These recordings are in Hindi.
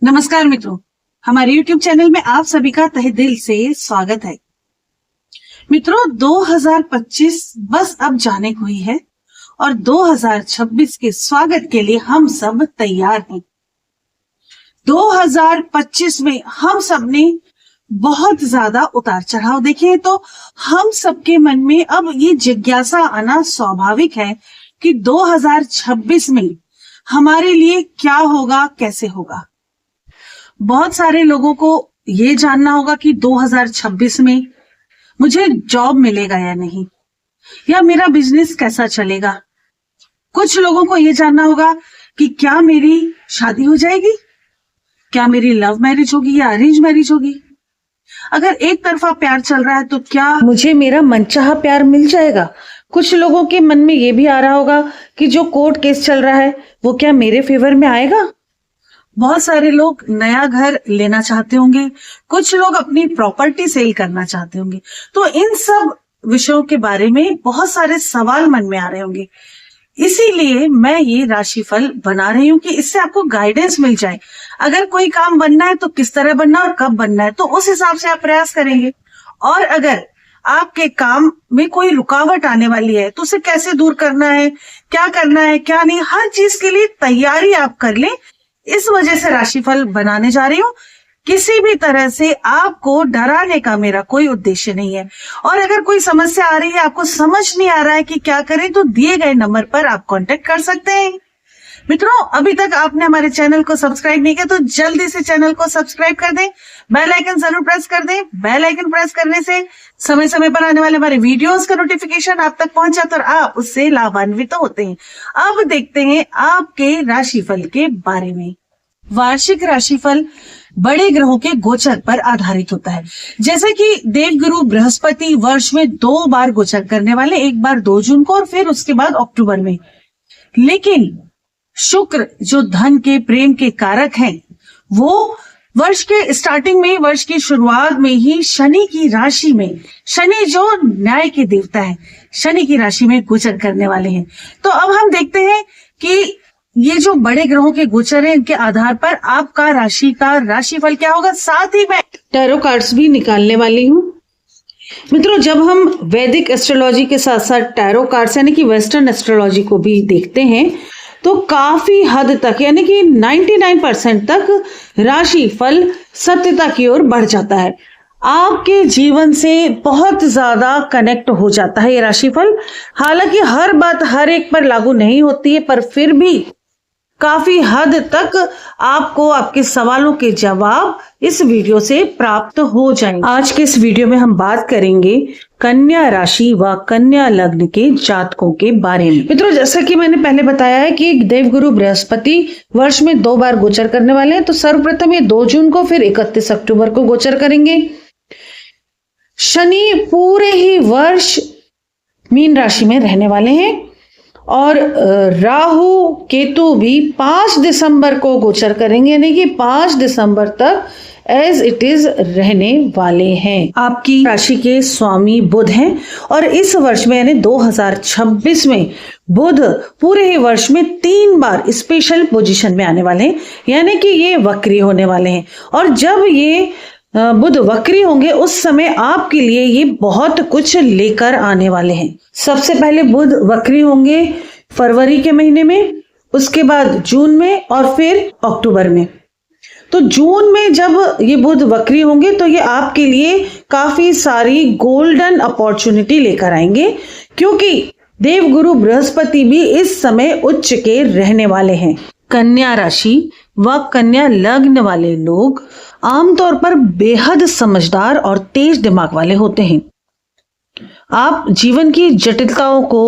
नमस्कार मित्रों, हमारे YouTube चैनल में आप सभी का तहे दिल से स्वागत है। मित्रों, 2025 बस अब जाने को ही है और 2026 के स्वागत के लिए हम सब तैयार हैं। 2025 में हम सब ने बहुत ज्यादा उतार चढ़ाव देखे हैं, तो हम सबके मन में अब ये जिज्ञासा आना स्वाभाविक है कि 2026 में हमारे लिए क्या होगा, कैसे होगा। बहुत सारे लोगों को ये जानना होगा कि 2026 में मुझे जॉब मिलेगा या नहीं, या मेरा बिजनेस कैसा चलेगा। कुछ लोगों को ये जानना होगा कि क्या मेरी शादी हो जाएगी, क्या मेरी लव मैरिज होगी या अरेंज मैरिज होगी। अगर एक तरफा प्यार चल रहा है तो क्या मुझे मेरा मनचाहा प्यार मिल जाएगा। कुछ लोगों के मन में ये भी आ रहा होगा कि जो कोर्ट केस चल रहा है वो क्या मेरे फेवर में आएगा। बहुत सारे लोग नया घर लेना चाहते होंगे, कुछ लोग अपनी प्रॉपर्टी सेल करना चाहते होंगे। तो इन सब विषयों के बारे में बहुत सारे सवाल मन में आ रहे होंगे। इसीलिए मैं ये राशिफल बना रही हूँ कि इससे आपको गाइडेंस मिल जाए। अगर कोई काम बनना है तो किस तरह बनना और कब बनना है, तो उस हिसाब से आप प्रयास करेंगे। और अगर आपके काम में कोई रुकावट आने वाली है तो उसे कैसे दूर करना है, क्या करना है, क्या नहीं, हर चीज के लिए तैयारी आप कर लें। इस वजह से राशिफल बनाने जा रही हूँ। किसी भी तरह से आपको डराने का मेरा कोई उद्देश्य नहीं है। और अगर कोई समस्या आ रही है, आपको समझ नहीं आ रहा है कि क्या करें, तो दिए गए नंबर पर आप कांटेक्ट कर सकते हैं। मित्रों, अभी तक आपने हमारे चैनल को सब्सक्राइब नहीं किया तो जल्दी से चैनल को सब्सक्राइब कर दें, बेल आइकन जरूर प्रेस कर दें। बेल आइकन प्रेस करने से समय समय पर आने वाले हमारे वीडियोस का नोटिफिकेशन आप तक पहुंच जाता है और आप उससे लाभान्वित होते हैं। अब देखते हैं आपके राशिफल के बारे में। वार्षिक राशिफल बड़े ग्रहों के गोचर पर आधारित होता है। जैसे कि देवगुरु बृहस्पति वर्ष में 2 बार गोचर करने वाले, एक बार 2 जून को और फिर उसके बाद अक्टूबर में। लेकिन शुक्र जो धन के प्रेम के कारक हैं, वो वर्ष के स्टार्टिंग में, वर्ष की शुरुआत में ही शनि की राशि में, शनि जो न्याय के देवता है, शनि की राशि में गोचर करने वाले हैं। तो अब हम देखते हैं कि ये जो बड़े ग्रहों के गोचर हैं, इनके आधार पर आपका राशि का राशिफल क्या होगा। साथ ही मैं टैरो कार्ड्स भी निकालने वाली हूँ। मित्रों, जब हम वैदिक एस्ट्रोलॉजी के साथ साथ टैरो कार्ड्स यानी कि वेस्टर्न एस्ट्रोलॉजी को भी देखते हैं तो काफी हद तक यानी कि 99% तक राशिफल सत्यता की ओर बढ़ जाता है। आपके जीवन से बहुत ज्यादा कनेक्ट हो जाता है ये राशिफल। हालांकि हर बात हर एक पर लागू नहीं होती है, पर फिर भी काफी हद तक आपको आपके सवालों के जवाब इस वीडियो से प्राप्त हो जाएंगे। आज के इस वीडियो में हम बात करेंगे कन्या राशि व कन्या लग्न के जातकों के बारे में। मित्रों, जैसा कि मैंने पहले बताया है कि देवगुरु बृहस्पति वर्ष में 2 बार गोचर करने वाले हैं। तो सर्वप्रथम ये 2 जून को, फिर 31 अक्टूबर को गोचर करेंगे। शनि पूरे ही वर्ष मीन राशि में रहने वाले हैं और राहु केतु भी 5 दिसंबर को गोचर करेंगे, यानी कि 5 दिसंबर तक एज इट इज रहने वाले हैं। आपकी राशि के स्वामी बुध हैं और इस वर्ष में यानी 2026 में बुध पूरे ही वर्ष में 3 बार स्पेशल पोजीशन में आने वाले हैं, यानी कि ये वक्री होने वाले हैं। और जब ये बुध वक्री होंगे उस समय आपके लिए ये बहुत कुछ लेकर आने वाले हैं। सबसे पहले बुध वक्री होंगे फरवरी के महीने में, उसके बाद जून में और फिर अक्टूबर में। तो जून में जब ये बुध वक्री होंगे तो ये आपके लिए काफी सारी गोल्डन अपॉर्चुनिटी लेकर आएंगे, क्योंकि देवगुरु बृहस्पति भी इस समय उच्च के रहने वाले हैं। कन्या राशि व कन्या लग्न वाले लोग आमतौर पर बेहद समझदार और तेज दिमाग वाले होते हैं। आप जीवन की जटिलताओं को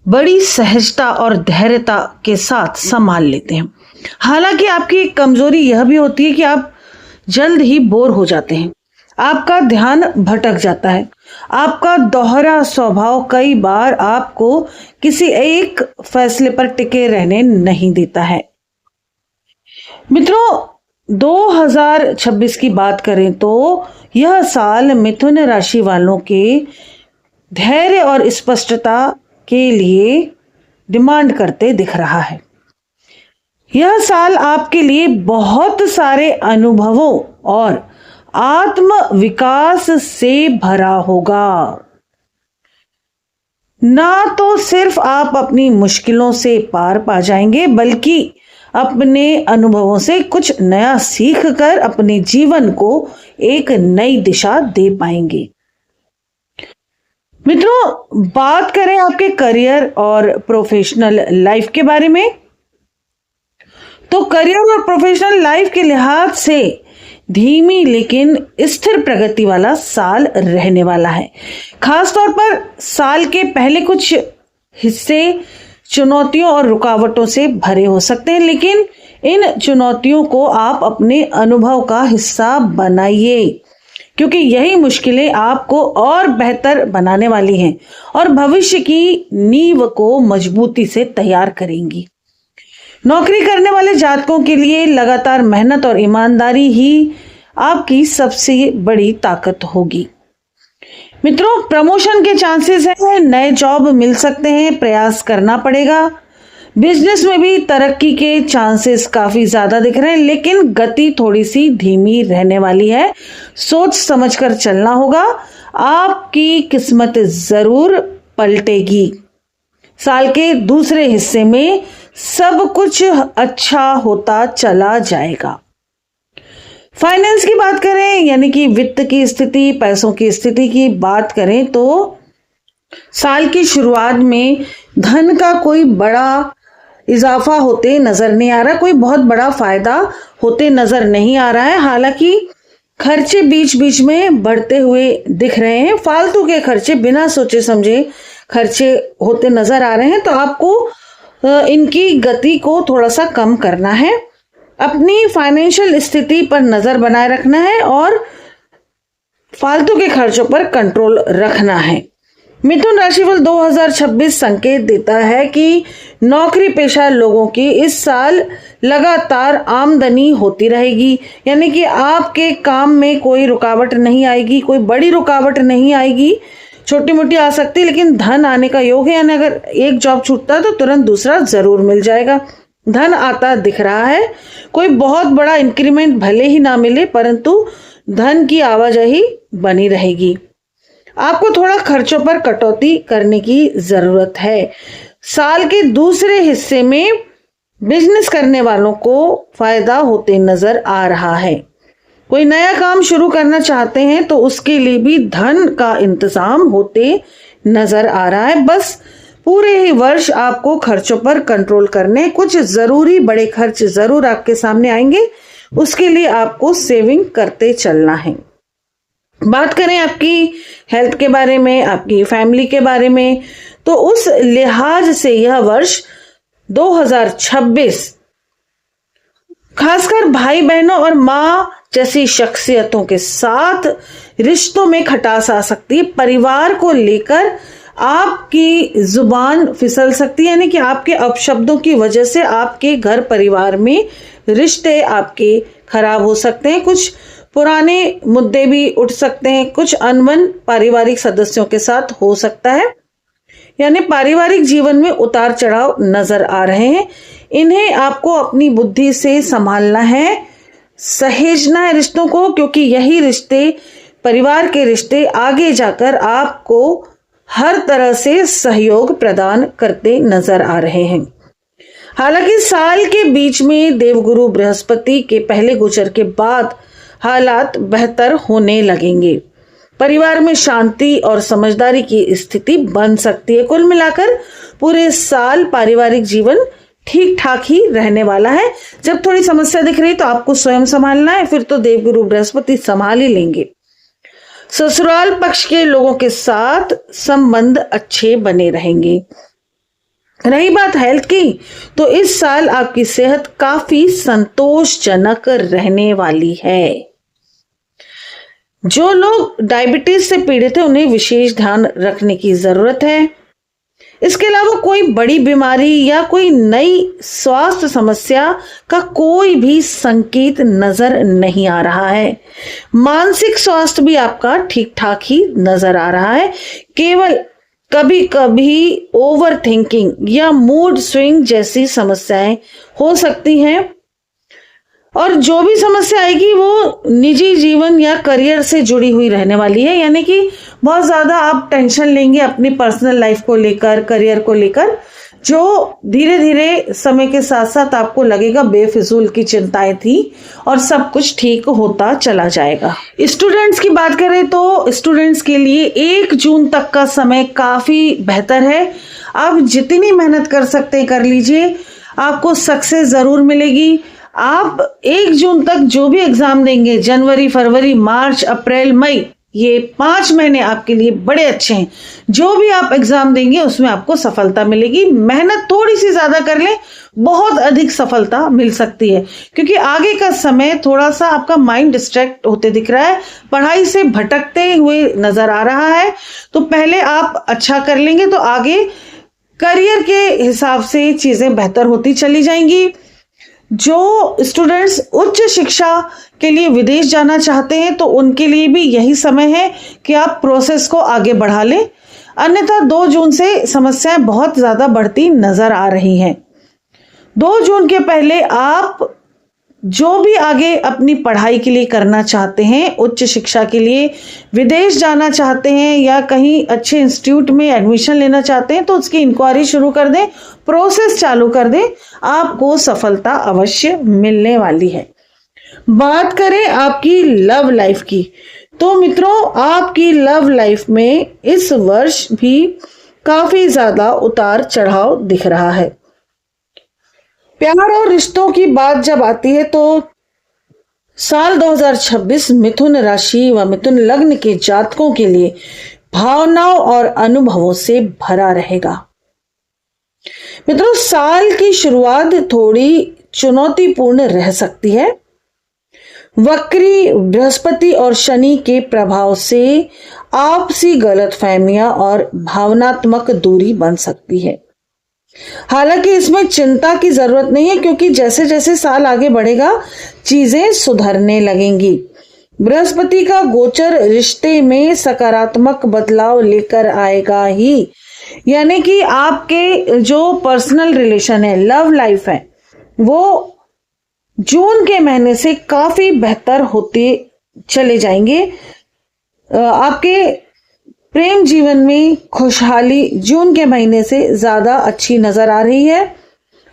बड़ी सहजता और धैर्यता के साथ संभाल लेते हैं। हालांकि आपकी एक कमजोरी यह भी होती है कि आप जल्द ही बोर हो जाते हैं, आपका ध्यान भटक जाता है। आपका दोहरा स्वभाव कई बार आपको किसी एक फैसले पर टिके रहने नहीं देता है। मित्रों, 2026 की बात करें तो यह साल मिथुन राशि वालों के धैर्य और स्पष्टता के लिए डिमांड करते दिख रहा है। यह साल आपके लिए बहुत सारे अनुभवों और आत्म विकास से भरा होगा। ना तो सिर्फ आप अपनी मुश्किलों से पार पा जाएंगे, बल्कि अपने अनुभवों से कुछ नया सीख कर अपने जीवन को एक नई दिशा दे पाएंगे। मित्रों, बात करें आपके करियर और प्रोफेशनल लाइफ के बारे में, तो करियर और प्रोफेशनल लाइफ के लिहाज से धीमी लेकिन स्थिर प्रगति वाला साल रहने वाला है। खासतौर पर साल के पहले कुछ हिस्से चुनौतियों और रुकावटों से भरे हो सकते हैं, लेकिन इन चुनौतियों को आप अपने अनुभव का हिस्सा बनाइए, क्योंकि यही मुश्किलें आपको और बेहतर बनाने वाली हैं और भविष्य की नींव को मजबूती से तैयार करेंगी। नौकरी करने वाले जातकों के लिए लगातार मेहनत और ईमानदारी ही आपकी सबसे बड़ी ताकत होगी। मित्रों, प्रमोशन के चांसेस हैं, नए जॉब मिल सकते हैं, प्रयास करना पड़ेगा। बिजनेस में भी तरक्की के चांसेस काफी ज्यादा दिख रहे हैं, लेकिन गति थोड़ी सी धीमी रहने वाली है। सोच समझकर चलना होगा, आपकी किस्मत जरूर पलटेगी। साल के दूसरे हिस्से में सब कुछ अच्छा होता चला जाएगा। फाइनेंस की बात करें, यानी कि वित्त की स्थिति, पैसों की स्थिति की बात करें, तो साल की शुरुआत में धन का कोई बड़ा इजाफा होते नजर नहीं आ रहा, कोई बहुत बड़ा फायदा होते नजर नहीं आ रहा है। हालांकि खर्चे बीच बीच में बढ़ते हुए दिख रहे हैं, फालतू के खर्चे, बिना सोचे समझे खर्चे होते नजर आ रहे हैं, तो आपको इनकी गति को थोड़ा सा कम करना है। अपनी फाइनेंशियल स्थिति पर नजर बनाए रखना है और फालतू के खर्चों पर कंट्रोल रखना है। मिथुन राशिफल 2026 संकेत देता है कि नौकरी पेशा लोगों की इस साल लगातार आमदनी होती रहेगी, यानी कि आपके काम में कोई रुकावट नहीं आएगी, कोई बड़ी रुकावट नहीं आएगी, छोटी मोटी आ सकती है, लेकिन धन आने का योग है। यानी अगर एक जॉब छूटता है तो तुरंत दूसरा जरूर मिल जाएगा। धन आता दिख रहा है, कोई बहुत बड़ा इंक्रीमेंट भले ही ना मिले, परंतु धन की आवाजाही बनी रहेगी। आपको थोड़ा खर्चों पर कटौती करने की जरूरत है। साल के दूसरे हिस्से में बिजनेस करने वालों को फायदा होते नजर आ रहा है। कोई नया काम शुरू करना चाहते हैं तो उसके लिए भी धन का इंतजाम होते नजर आ रहा है। बस पूरे ही वर्ष आपको खर्चों पर कंट्रोल करने, कुछ जरूरी बड़े खर्च जरूर आपके सामने आएंगे, उसके लिए आपको सेविंग करते चलना है। बात करें आपकी हेल्थ के बारे में, आपकी फैमिली के बारे में, तो उस लिहाज से यह वर्ष 2026 खासकर भाई बहनों और मां जैसी शख्सियतों के साथ रिश्तों में खटास आ सकती है। परिवार को लेकर आपकी जुबान फिसल सकती है, यानी कि आपके अपशब्दों की वजह से आपके घर परिवार में रिश्ते आपके खराब हो सकते हैं। कुछ पुराने मुद्दे भी उठ सकते हैं, कुछ अनबन पारिवारिक सदस्यों के साथ हो सकता है, यानी पारिवारिक जीवन में उतार चढ़ाव नजर आ रहे हैं। इन्हें आपको अपनी बुद्धि से संभालना है, सहेजना है रिश्तों को, क्योंकि यही रिश्ते, परिवार के रिश्ते आगे जाकर आपको हर तरह से सहयोग प्रदान करते नजर आ रहे हैं। हालांकि साल के बीच में देवगुरु बृहस्पति के पहले गोचर के बाद हालात बेहतर होने लगेंगे। परिवार में शांति और समझदारी की स्थिति बन सकती है। कुल मिलाकर पूरे साल पारिवारिक जीवन ठीक ठाक ही रहने वाला है। जब थोड़ी समस्या दिख रही तो आपको स्वयं संभालना है, फिर तो देवगुरु बृहस्पति संभाल ही लेंगे। ससुराल पक्ष के लोगों के साथ संबंध अच्छे बने रहेंगे। रही बात हेल्थ की, तो इस साल आपकी सेहत काफी संतोषजनक रहने वाली है। जो लोग डायबिटीज से पीड़ित है उन्हें विशेष ध्यान रखने की जरूरत है। इसके अलावा कोई बड़ी बीमारी या कोई नई स्वास्थ्य समस्या का कोई भी संकेत नजर नहीं आ रहा है। मानसिक स्वास्थ्य भी आपका ठीक ठाक ही नजर आ रहा है। केवल कभी कभी ओवर थिंकिंग या मूड स्विंग जैसी समस्याएं हो सकती हैं। और जो भी समस्या आएगी वो निजी जीवन या करियर से जुड़ी हुई रहने वाली है, यानी कि बहुत ज्यादा आप टेंशन लेंगे अपनी पर्सनल लाइफ को लेकर, करियर को लेकर, जो धीरे धीरे समय के साथ साथ आपको लगेगा बेफिजूल की चिंताएं थी और सब कुछ ठीक होता चला जाएगा। स्टूडेंट्स की बात करें तो स्टूडेंट्स के लिए 1 जून तक का समय काफी बेहतर है। आप जितनी मेहनत कर सकते हैं कर लीजिए, आपको सक्सेस जरूर मिलेगी। आप 1 जून तक जो भी एग्जाम देंगे, जनवरी, फरवरी, मार्च, अप्रैल, मई, ये 5 महीने आपके लिए बड़े अच्छे हैं। जो भी आप एग्जाम देंगे उसमें आपको सफलता मिलेगी। मेहनत थोड़ी सी ज्यादा कर लें, बहुत अधिक सफलता मिल सकती है, क्योंकि आगे का समय थोड़ा सा आपका माइंड डिस्ट्रैक्ट होते दिख रहा है, पढ़ाई से भटकते हुए नजर आ रहा है। तो पहले आप अच्छा कर लेंगे तो आगे करियर के हिसाब से चीजें बेहतर होती चली जाएंगी। जो स्टूडेंट्स उच्च शिक्षा के लिए विदेश जाना चाहते हैं तो उनके लिए भी यही समय है कि आप प्रोसेस को आगे बढ़ा लें, अन्यथा 2 जून से समस्याएं बहुत ज्यादा बढ़ती नजर आ रही हैं। 2 जून के पहले आप जो भी आगे अपनी पढ़ाई के लिए करना चाहते हैं, उच्च शिक्षा के लिए विदेश जाना चाहते हैं या कहीं अच्छे इंस्टीट्यूट में एडमिशन लेना चाहते हैं, तो उसकी इंक्वायरी शुरू कर दें, प्रोसेस चालू कर दें, आपको सफलता अवश्य मिलने वाली है। बात करें आपकी लव लाइफ की, तो मित्रों आपकी लव लाइफ में इस वर्ष भी काफी ज्यादा उतार चढ़ाव दिख रहा है। प्यार और रिश्तों की बात जब आती है तो साल 2026 मिथुन राशि व मिथुन लग्न के जातकों के लिए भावनाओं और अनुभवों से भरा रहेगा। मित्रों, साल की शुरुआत थोड़ी चुनौतीपूर्ण रह सकती है। वक्री बृहस्पति और शनि के प्रभाव से आपसी गलतफहमियां और भावनात्मक दूरी बन सकती है। हालांकि इसमें चिंता की जरूरत नहीं है, क्योंकि जैसे जैसे साल आगे बढ़ेगा चीजें सुधरने लगेंगी। बृहस्पति का गोचर रिश्ते में सकारात्मक बदलाव लेकर आएगा ही, यानी कि आपके जो पर्सनल रिलेशन है, लव लाइफ है, वो जून के महीने से काफी बेहतर होते चले जाएंगे। आपके प्रेम जीवन में खुशहाली जून के महीने से ज्यादा अच्छी नजर आ रही है।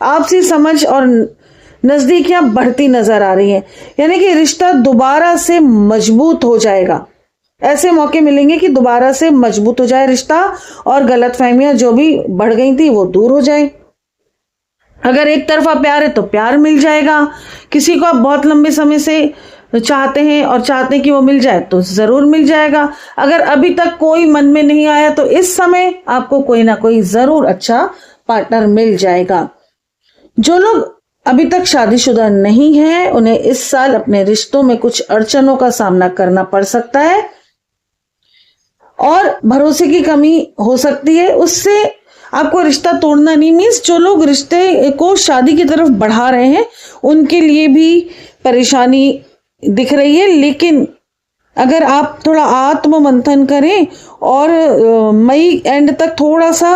आपसी समझ और नजदीकियां बढ़ती नजर आ रही हैं, यानी कि रिश्ता दोबारा से मजबूत हो जाएगा। ऐसे मौके मिलेंगे कि दोबारा से मजबूत हो जाए रिश्ता और गलतफहमियां जो भी बढ़ गई थी वो दूर हो जाए। अगर एक तरफा प्यार है तो प्यार मिल जाएगा। किसी को आप बहुत लंबे समय से चाहते हैं और चाहते हैं कि वो मिल जाए तो जरूर मिल जाएगा। अगर अभी तक कोई मन में नहीं आया तो इस समय आपको कोई ना कोई जरूर अच्छा पार्टनर मिल जाएगा। जो लोग अभी तक शादीशुदा नहीं हैं उन्हें इस साल अपने रिश्तों में कुछ अड़चनों का सामना करना पड़ सकता है और भरोसे की कमी हो सकती है। उससे आपको रिश्ता तोड़ना नहीं, मीन्स जो लोग रिश्ते को शादी की तरफ बढ़ा रहे हैं उनके लिए भी परेशानी दिख रही है। लेकिन अगर आप थोड़ा आत्म मंथन करें और मई एंड तक थोड़ा सा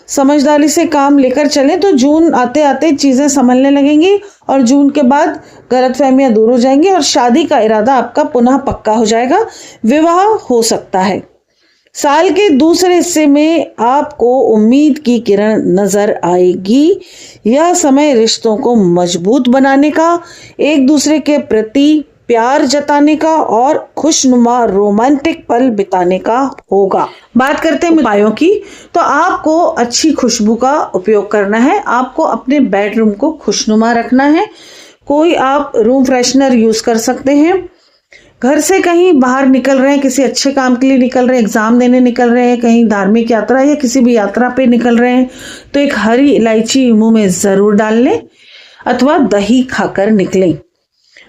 समझदारी से काम लेकर चलें तो जून आते आते चीजें संभलने लगेंगी और जून के बाद गलतफहमियां दूर हो जाएंगी और शादी का इरादा आपका पुनः पक्का हो जाएगा, विवाह हो सकता है। साल के दूसरे हिस्से में आपको उम्मीद की किरण नजर आएगी। यह समय रिश्तों को मजबूत बनाने का, एक दूसरे के प्रति प्यार जताने का और खुशनुमा रोमांटिक पल बिताने का होगा। बात करते हैं उपायों की, तो आपको अच्छी खुशबू का उपयोग करना है। आपको अपने बेडरूम को खुशनुमा रखना है। कोई आप रूम फ्रेशनर यूज कर सकते हैं। घर से कहीं बाहर निकल रहे हैं, किसी अच्छे काम के लिए निकल रहे हैं, एग्जाम देने निकल रहे हैं, कहीं धार्मिक यात्रा या किसी भी यात्रा पे निकल रहे हैं, तो एक हरी इलायची मुंह में जरूर डाल लें अथवा दही खाकर निकलें।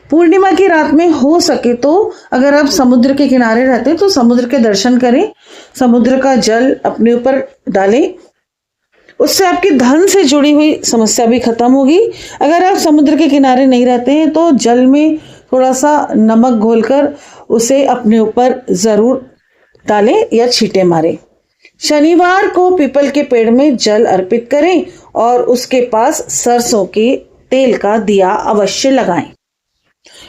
पूर्णिमा की रात में हो सके तो अगर आप समुद्र के किनारे रहते हैं तो समुद्र के दर्शन करें, समुद्र का जल अपने ऊपर डालें, उससे आपकी धन से जुड़ी हुई समस्या भी खत्म होगी। अगर आप समुद्र के किनारे नहीं रहते हैं तो जल में थोड़ा सा नमक घोलकर उसे अपने ऊपर जरूर डालें या छींटे मारें। शनिवार को पीपल के पेड़ में जल अर्पित करें और उसके पास सरसों के तेल का दिया अवश्य लगाएं।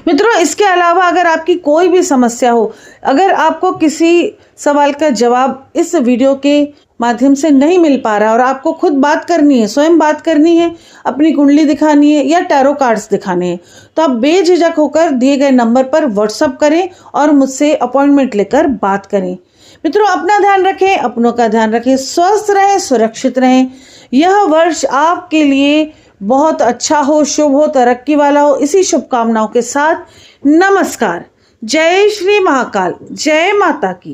मित्रों, इसके अलावा अगर आपकी कोई भी समस्या हो, अगर आपको किसी सवाल का जवाब इस वीडियो के माध्यम से नहीं मिल पा रहा और आपको खुद बात करनी है, स्वयं बात करनी है, अपनी कुंडली दिखानी है या टैरो कार्ड्स दिखाने हैं, तो आप बेझिझक होकर दिए गए नंबर पर व्हाट्सएप करें और मुझसे अपॉइंटमेंट लेकर बात करें। मित्रों, अपना ध्यान रखें, अपनों का ध्यान रखें, स्वस्थ रहें, सुरक्षित रहें। यह वर्ष आपके लिए बहुत अच्छा हो, शुभ हो, तरक्की वाला हो, इसी शुभकामनाओं के साथ नमस्कार। जय श्री महाकाल, जय माता की।